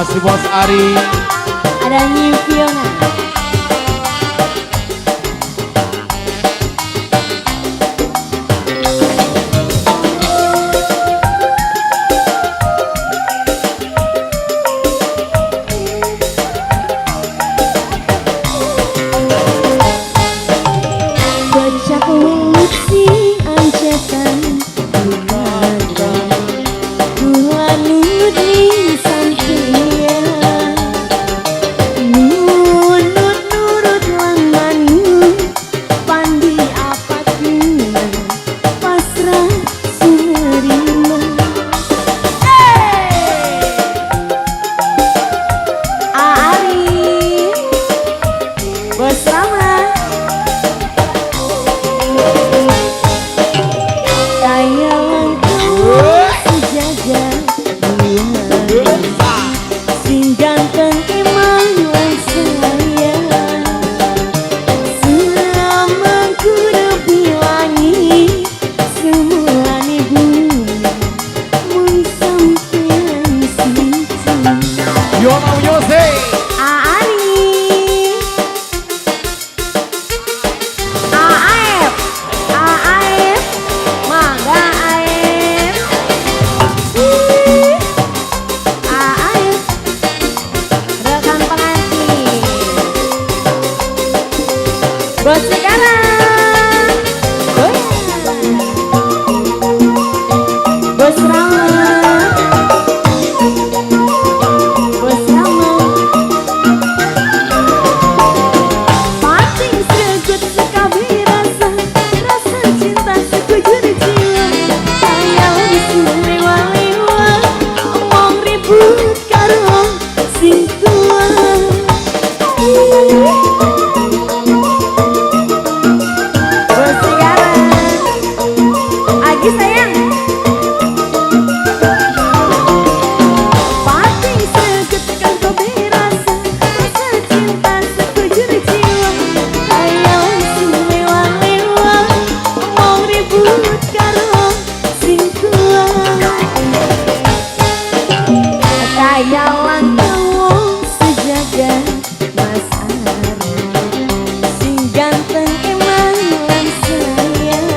kasih Bos Ari. Ada New Fiona. Bocah ulut si ancetan kula nurut ning sampeyan nurut lan manut pandi apa kuna pasrah sunerima. Ari Bos Rama sayang sejaga sing ganteng emang lan sayang selama ku bilangi semulane bumi mun sampeyan siji. Yono Yose. Bos sekarang Bos Rama Bos Rama pating segut sekabeh rasa cinta sekujur jiwa sayang sumewa-lewa omong ribut karo sing tua. Sayang pating segetkan kau berasa cinta sekujur jiwa sayang sumewa-lewa omong ribut karo sing tua sayang langkah sejaga Mas Ari sing ganteng emang lan sayang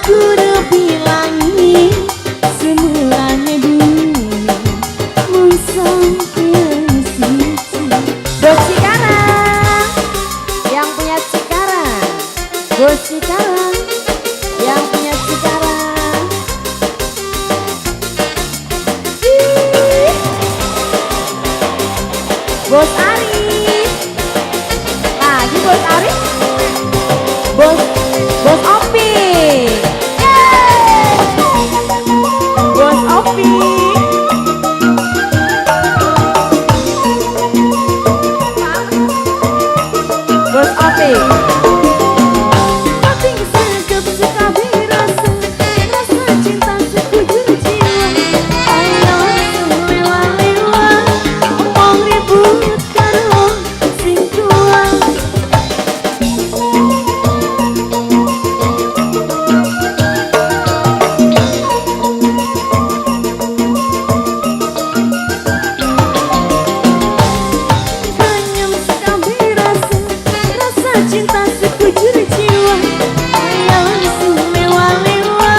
kudu bilangi semulane bumi mun sampeyan siji. Bos Cikarang yang punya Cikarang, Bos Cikarang yang punya Cikarang. Bos Ari lagi Bos Ari Bos Opi. Bos Opi Bos Opi pating segep sekabeh rasa cinta sekujur jiwa sayang sumewa-lewa omong ribut karo sing tua. Cinta sekujur jiwa sayang sumewa-lewa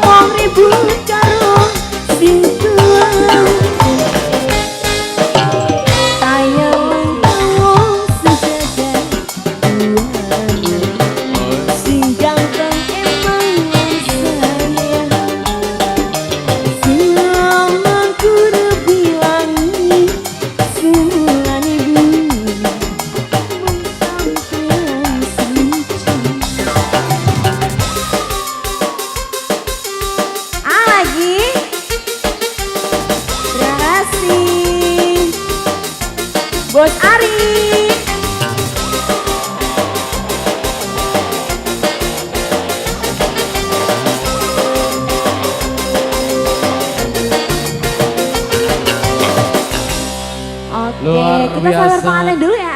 omong ribut karo sing tua sayang langkah sejaga duana sing ganteng emang lan sayang selama kudu bilangi semulane bumi lagi. Terima kasih Bos Ari. Oke, kita sabar pengantin dulu ya.